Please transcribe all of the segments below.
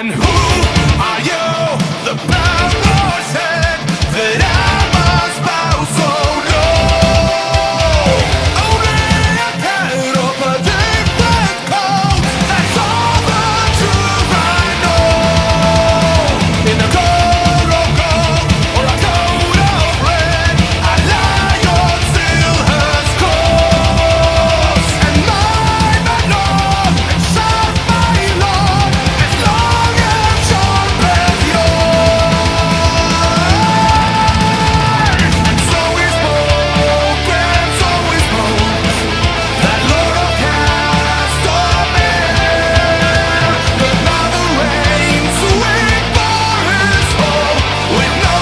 And who are you? The proud horse head that I must bow so low. Only a cat of a different coat. That's all the truth I know. In a coat of gold or a coat of red, a lion still has cause. And mine, my lord, and serve my lord, as long as sharp as yours. And so we spoke, that Lord of Castamere. But now the rains wait for his fall, with no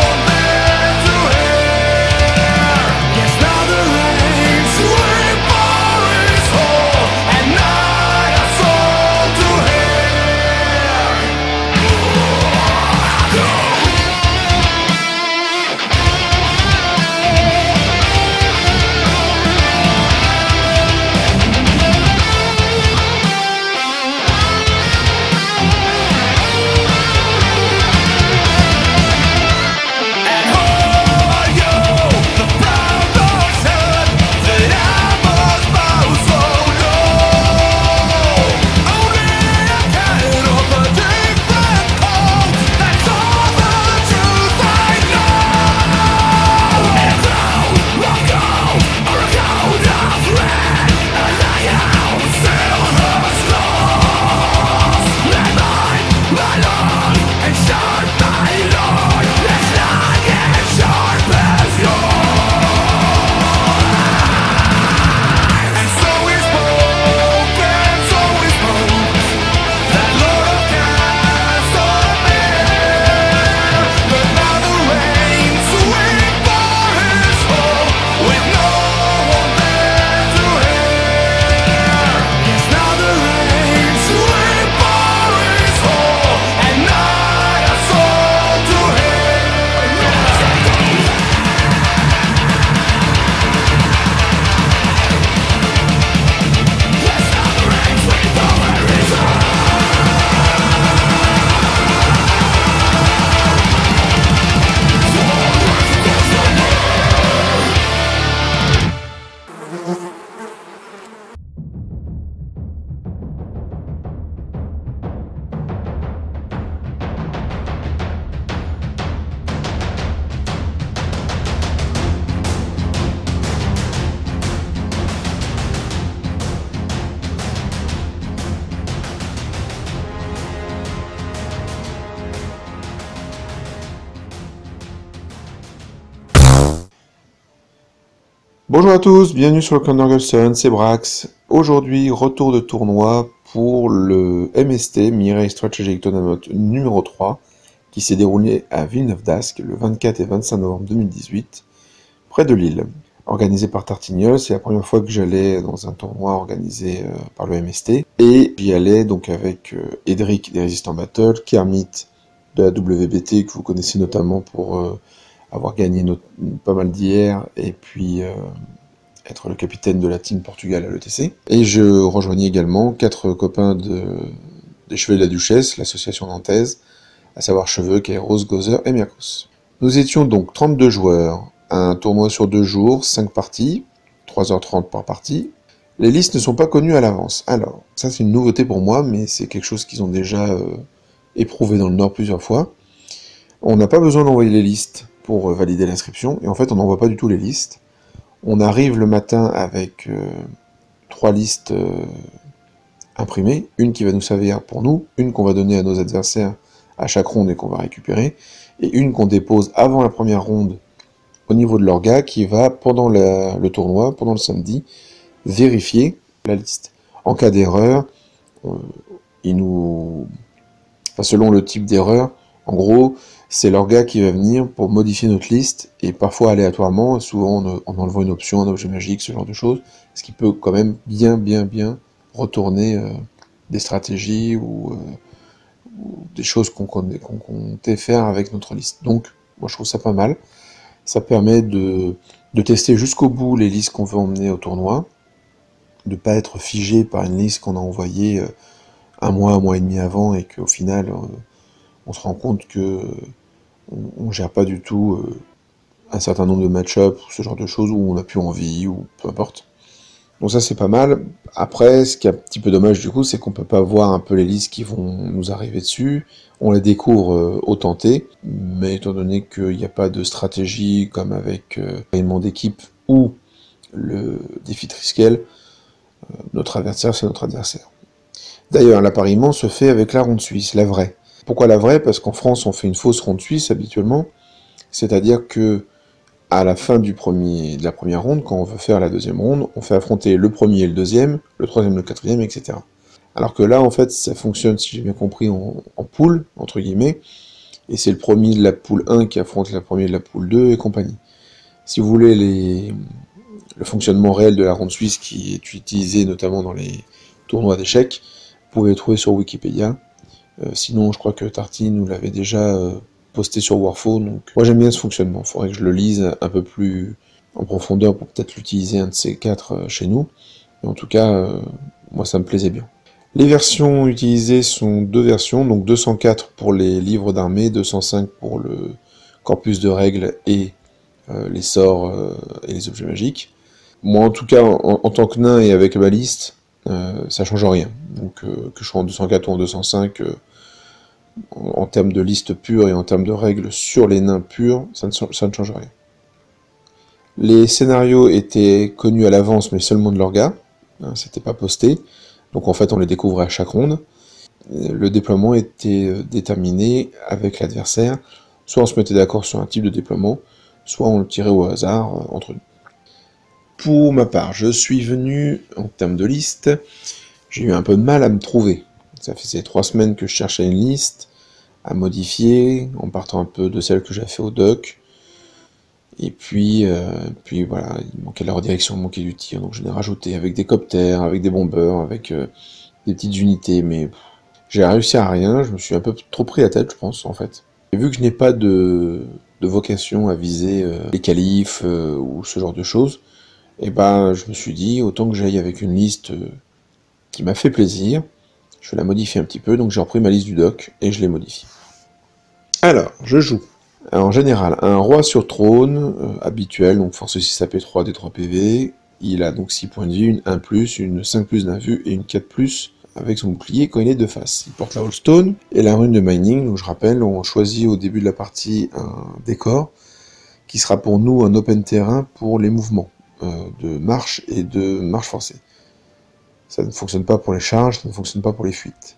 one there to hear. Yes, now the rains wait for his fall, and not a soul to hear. And who are you? The proud horse head that I must bow so low. Only a cat of a different coat. That's all the truth I know. And though a coat or a coat of red, a lion still has claws. And mine, my lord, and sharp my lord, as long as sharp as yours. And so we spoke, that Lord of Castamere. But now the rains wait for his fall, with no one there to hear. Yes, now the rains wait for his fall, and not a soul to hear. Yes, now the rains wait for his fall. Bonjour à tous, bienvenue sur le Corner Gulson, c'est Brax. Aujourd'hui, retour de tournoi pour le MST, Mirai Strategic Tournament numéro 3, qui s'est déroulé à Villeneuve-d'Ascq le 24 et 25 novembre 2018, près de Lille. Organisé par Tartignol, c'est la première fois que j'allais dans un tournoi organisé par le MST. Et j'y allais donc avec Edric des Résistants Battle, Kermit de la WBT, que vous connaissez notamment pour avoir gagné pas mal d'IR, et puis être le capitaine de la team Portugal à l'ETC. Et je rejoignais également 4 copains des Cheveux de la Duchesse, l'association nantaise, à savoir Cheveux, Kairos, Gozer et Mirkos. Nous étions donc 32 joueurs, un tournoi sur 2 jours, 5 parties, 3h30 par partie. Les listes ne sont pas connues à l'avance. Alors, ça c'est une nouveauté pour moi, mais c'est quelque chose qu'ils ont déjà éprouvé dans le Nord plusieurs fois. On n'a pas besoin d'envoyer les listes pour valider l'inscription, et en fait on n'envoie pas du tout les listes. On arrive le matin avec 3 listes imprimées, une qui va nous servir pour nous, une qu'on va donner à nos adversaires à chaque ronde et qu'on va récupérer, et une qu'on dépose avant la première ronde au niveau de l'orga qui va, pendant le tournoi, pendant le samedi, vérifier la liste. En cas d'erreur, selon le type d'erreur, en gros, c'est l'orga qui va venir pour modifier notre liste, et parfois aléatoirement, souvent en enlevant une option, un objet magique, ce genre de choses, ce qui peut quand même bien retourner des stratégies ou des choses qu'on comptait faire avec notre liste. Donc, moi je trouve ça pas mal. Ça permet de tester jusqu'au bout les listes qu'on veut emmener au tournoi, de ne pas être figé par une liste qu'on a envoyée un mois et demi avant, et qu'au final, on se rend compte que on gère pas du tout un certain nombre de match-up, ce genre de choses, où on n'a plus envie, ou peu importe. Donc ça c'est pas mal. Après, ce qui est un petit peu dommage du coup, c'est qu'on peut pas voir un peu les listes qui vont nous arriver dessus. On les découvre au tenté, mais étant donné qu'il n'y a pas de stratégie comme avec l'élément d'équipe ou le défi Triskel, notre adversaire c'est notre adversaire. D'ailleurs, l'appariement se fait avec la ronde suisse, la vraie. Pourquoi la vraie? Parce qu'en France on fait une fausse ronde suisse habituellement, c'est-à-dire que à la fin de la première ronde, quand on veut faire la deuxième ronde, on fait affronter le premier et le deuxième, le troisième, le quatrième, etc. Alors que là, en fait, ça fonctionne, si j'ai bien compris, en poule, entre guillemets, et c'est le premier de la poule 1 qui affronte le premier de la poule 2 et compagnie. Si vous voulez le fonctionnement réel de la ronde suisse qui est utilisé notamment dans les tournois d'échecs, vous pouvez le trouver sur Wikipédia. Sinon, je crois que Tarty nous l'avait déjà posté sur Warfo, donc moi j'aime bien ce fonctionnement, il faudrait que je le lise un peu plus en profondeur pour peut-être l'utiliser un de ces quatre chez nous, mais en tout cas, moi ça me plaisait bien. Les versions utilisées sont deux versions, donc 204 pour les livres d'armée, 205 pour le corpus de règles et les sorts et les objets magiques. Moi en tout cas, en tant que nain et avec ma liste, ça change rien, donc que je sois en 204 ou en 205, en termes de liste pure et en termes de règles sur les nains purs, ça ne change rien. Les scénarios étaient connus à l'avance, mais seulement de l'orga, hein, c'était pas posté, donc en fait on les découvrait à chaque ronde. Le déploiement était déterminé avec l'adversaire, soit on se mettait d'accord sur un type de déploiement, soit on le tirait au hasard entre nous. Pour ma part, je suis venu, en termes de liste, j'ai eu un peu de mal à me trouver. Ça faisait 3 semaines que je cherchais une liste à modifier, en partant un peu de celle que j'avais fait au doc. Et puis voilà, il manquait la redirection, il manquait du tir, donc je l'ai rajouté avec des copters, avec des bombers, avec des petites unités, mais j'ai réussi à rien, je me suis un peu trop pris la tête, je pense, en fait. Et vu que je n'ai pas de vocation à viser les qualifs ou ce genre de choses, et ben je me suis dit, autant que j'aille avec une liste qui m'a fait plaisir, je vais la modifier un petit peu, donc j'ai repris ma liste du doc et je l'ai modifiée. Alors, je joue. Alors, en général, un roi sur trône, habituel, donc force 6 AP3, D3 PV, il a donc 6 points de vie, une 1+, une 5+ d'invue et une 4+, avec son bouclier quand il est de face. Il porte la Holstone et la rune de mining, donc je rappelle, on choisit au début de la partie un décor, qui sera pour nous un open terrain pour les mouvements de marche et de marche forcée. Ça ne fonctionne pas pour les charges, ça ne fonctionne pas pour les fuites.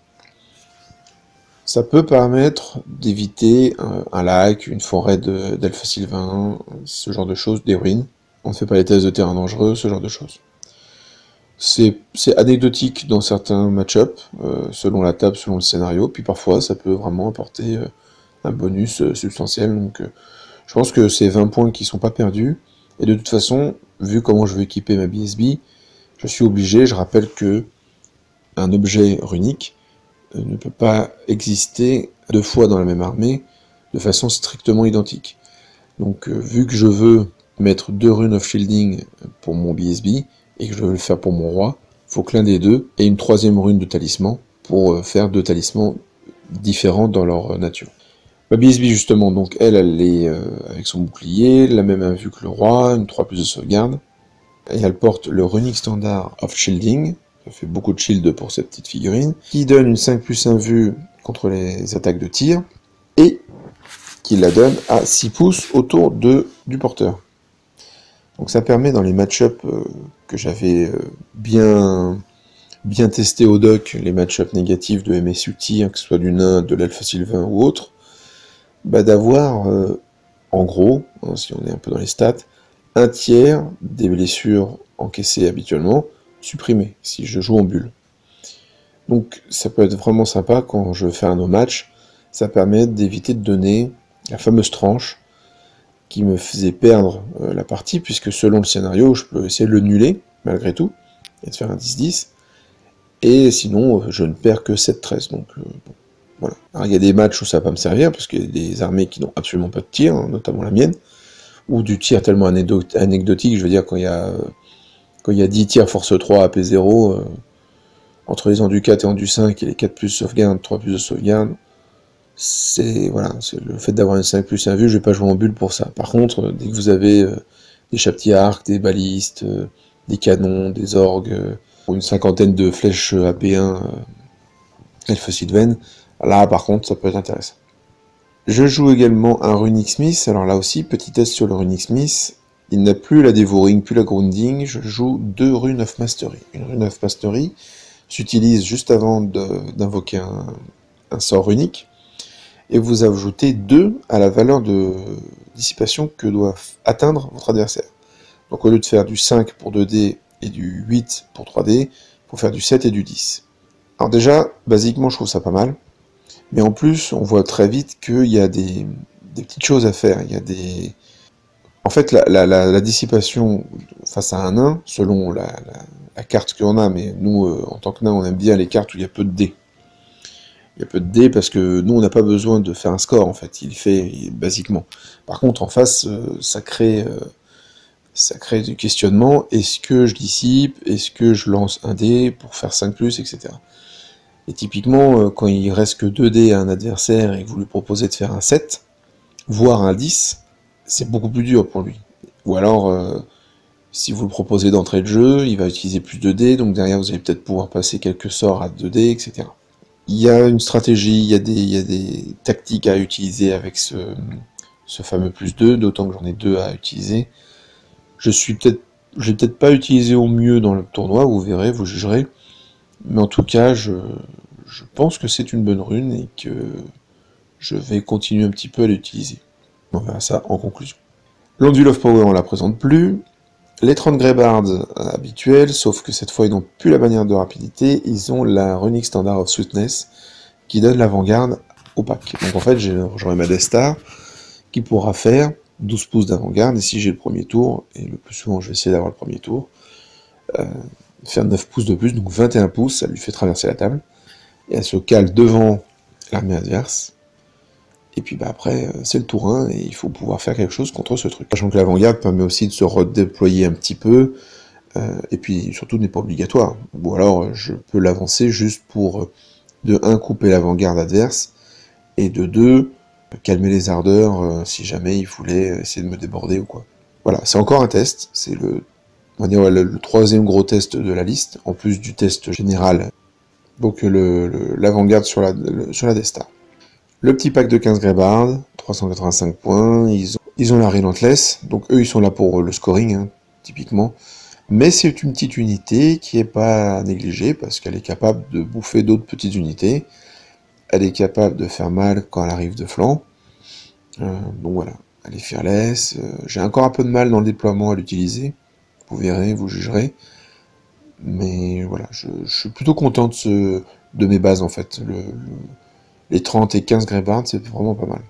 Ça peut permettre d'éviter un lac, une forêt d'elfes sylvains, ce genre de choses, des ruines. On ne fait pas les tests de terrain dangereux, ce genre de choses. C'est anecdotique dans certains match-ups, selon la table, selon le scénario, puis parfois ça peut vraiment apporter un bonus substantiel, donc je pense que c'est 20 points qui sont pas perdus, et de toute façon, vu comment je veux équiper ma BSB, je suis obligé, je rappelle que un objet runique ne peut pas exister 2 fois dans la même armée de façon strictement identique. Donc vu que je veux mettre 2 runes of shielding pour mon BSB, et que je veux le faire pour mon roi, il faut que l'un des deux ait une 3e rune de talisman pour faire 2 talismans différents dans leur nature. Ma BSB justement, donc elle est avec son bouclier, la même invue que le roi, une 3+ de sauvegarde, et elle porte le runique standard of shielding, ça fait beaucoup de shield pour cette petite figurine, qui donne une 5+ invue contre les attaques de tir, et qui la donne à 6 pouces autour du porteur. Donc ça permet dans les match-up que j'avais bien testé au doc, les match-up négatifs de MSU tir, que ce soit du nain, de l'elfe sylvain ou autre, d'avoir en gros, hein, si on est un peu dans les stats, un tiers des blessures encaissées habituellement supprimées, si je joue en bulle. Donc ça peut être vraiment sympa quand je fais un no-match, ça permet d'éviter de donner la fameuse tranche qui me faisait perdre la partie, puisque selon le scénario, je peux essayer de le nuller, malgré tout, et de faire un 10-10, et sinon, je ne perds que 7-13, donc bon, voilà. Alors il y a des matchs où ça va pas me servir, parce qu'il y a des armées qui n'ont absolument pas de tir, hein, notamment la mienne, ou du tir tellement anecdotique, je veux dire, quand il y a 10 tirs force 3 AP0, entre les endus 4 et endus 5 et les 4 plus sauvegarde, 3 plus de sauvegarde, c'est voilà, c'est le fait d'avoir une 5 plus et un vu, je vais pas jouer en bulle pour ça. Par contre, dès que vous avez des chaptis à arc, des balistes, des canons, des orgues, une cinquantaine de flèches AP1 Elfe Sylvain, là par contre ça peut être intéressant. Je joue également un Runic Smith, alors là aussi, petit test sur le Runic Smith, il n'a plus la Devouring, plus la Grounding, je joue 2 runes of Mastery. Une rune of Mastery s'utilise juste avant d'invoquer un sort runique, et vous ajoutez 2 à la valeur de dissipation que doit atteindre votre adversaire. Donc au lieu de faire du 5 pour 2D et du 8 pour 3D, il faut faire du 7 et du 10. Alors déjà, basiquement je trouve ça pas mal, mais en plus on voit très vite qu'il y a des petites choses à faire, il y a des... En fait la dissipation face à un nain, selon la carte qu'on a, mais nous en tant que nain on aime bien les cartes où il y a peu de dés. Il y a peu de dés parce que nous on n'a pas besoin de faire un score en fait, il fait basiquement. Par contre en face ça crée du questionnement, est-ce que je dissipe, est-ce que je lance un dé pour faire 5+, etc. Et typiquement, quand il reste que 2 dés à un adversaire et que vous lui proposez de faire un 7, voire un 10, c'est beaucoup plus dur pour lui. Ou alors, si vous le proposez d'entrée de jeu, il va utiliser plus de dés, donc derrière vous allez peut-être pouvoir passer quelques sorts à 2 dés, etc. Il y a une stratégie, il y a des tactiques à utiliser avec ce fameux +2, d'autant que j'en ai 2 à utiliser. Je vais peut-être pas utiliser au mieux dans le tournoi, vous verrez, vous jugerez. Mais en tout cas, je pense que c'est une bonne rune et que je vais continuer un petit peu à l'utiliser. On verra ça en conclusion. L'Ondule of Power, on la présente plus. Les 30 Greybards habituels, sauf que cette fois ils n'ont plus la bannière de rapidité, ils ont la Runic Standard of Sweetness qui donne l'avant-garde au pack. Donc en fait, j'aurai ma Death Star qui pourra faire 12 pouces d'avant-garde, et si j'ai le premier tour, et le plus souvent je vais essayer d'avoir le premier tour, faire 9 pouces de plus, donc 21 pouces, ça lui fait traverser la table, et elle se cale devant l'armée adverse, et puis bah après, c'est le tour 1, et il faut pouvoir faire quelque chose contre ce truc. Sachant que l'avant-garde permet aussi de se redéployer un petit peu, et puis surtout n'est pas obligatoire, ou alors je peux l'avancer juste pour, de 1, couper l'avant-garde adverse, et de 2, calmer les ardeurs si jamais il voulait essayer de me déborder ou quoi. Voilà, c'est encore un test, c'est on va dire le troisième gros test de la liste, en plus du test général, donc l'avant-garde sur la Death Star. Le petit pack de 15 Greybards, 385 points, ils ont la Relentless, donc eux ils sont là pour le scoring, hein, typiquement, mais c'est une petite unité qui est pas négligée, parce qu'elle est capable de bouffer d'autres petites unités, elle est capable de faire mal quand elle arrive de flanc, donc voilà, elle est fearless, j'ai encore un peu de mal dans le déploiement à l'utiliser, vous verrez, vous jugerez, mais voilà, je suis plutôt content de mes bases en fait, les 30 et 15 Greybards c'est vraiment pas mal.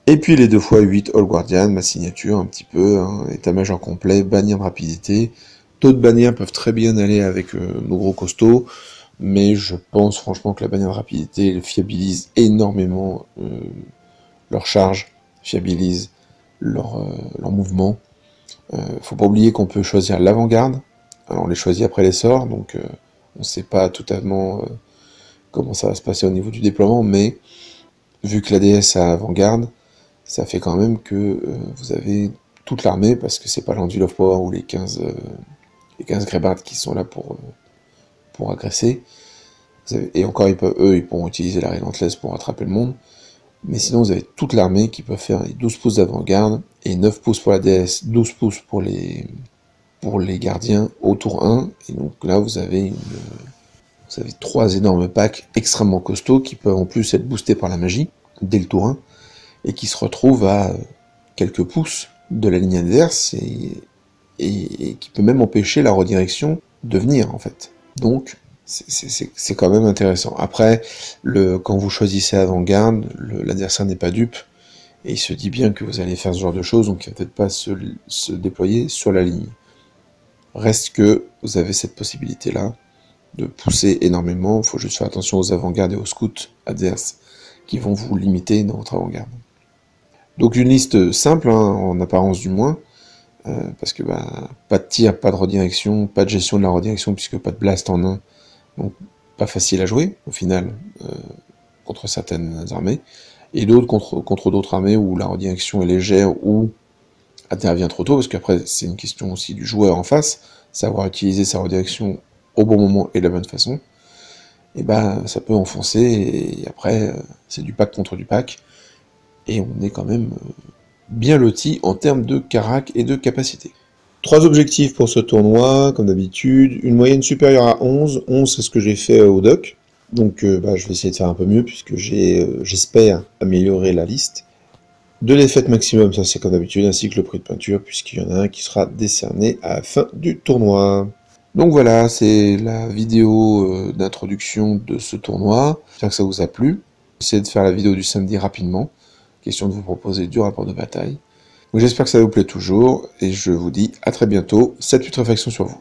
Et puis les 2x8 All Guardian, ma signature un petit peu, hein, état-major complet, bannière de rapidité, d'autres bannières peuvent très bien aller avec nos gros costauds, mais je pense franchement que la bannière de rapidité fiabilise énormément leur charge, fiabilise leur mouvement. Faut pas oublier qu'on peut choisir l'avant-garde, on les choisit après les sorts, donc on sait pas totalement comment ça va se passer au niveau du déploiement, mais vu que la DS a avant-garde, ça fait quand même que vous avez toute l'armée, parce que c'est pas l'Ondule of Power ou les 15 Greybards qui sont là pour agresser. Et encore, ils pourront utiliser la Relentless pour rattraper le monde. Mais sinon, vous avez toute l'armée qui peut faire les 12 pouces d'avant-garde, et 9 pouces pour la DS, 12 pouces pour les gardiens au tour 1. Et donc là, vous avez 3 énormes packs extrêmement costauds qui peuvent en plus être boostés par la magie dès le tour 1, et qui se retrouvent à quelques pouces de la ligne adverse, et qui peut même empêcher la redirection de venir en fait. Donc c'est quand même intéressant. Après, quand vous choisissez avant-garde, l'adversaire n'est pas dupe, et il se dit bien que vous allez faire ce genre de choses, donc il ne va peut-être pas se déployer sur la ligne. Reste que vous avez cette possibilité-là de pousser énormément, il faut juste faire attention aux avant-gardes et aux scouts adverses qui vont vous limiter dans votre avant-garde. Donc une liste simple, hein, en apparence du moins, parce que pas de tir, pas de redirection, pas de gestion de la redirection, puisque pas de blast en 1, donc pas facile à jouer au final contre certaines armées, et d'autres contre d'autres armées où la redirection est légère ou intervient trop tôt, parce qu'après c'est une question aussi du joueur en face, savoir utiliser sa redirection au bon moment et de la bonne façon, et ben ça peut enfoncer, et après c'est du pack contre du pack, et on est quand même bien loti en termes de carac et de capacité. 3 objectifs pour ce tournoi, comme d'habitude, une moyenne supérieure à 11, 11 c'est ce que j'ai fait au doc, donc je vais essayer de faire un peu mieux puisque j'espère améliorer la liste. De l'effet maximum, ça c'est comme d'habitude, ainsi que le prix de peinture, puisqu'il y en a un qui sera décerné à la fin du tournoi. Donc voilà, c'est la vidéo d'introduction de ce tournoi, j'espère que ça vous a plu. J'essaie de faire la vidéo du samedi rapidement, question de vous proposer du rapport de bataille. Donc j'espère que ça vous plaît toujours, et je vous dis à très bientôt, cette putréfaction sur vous.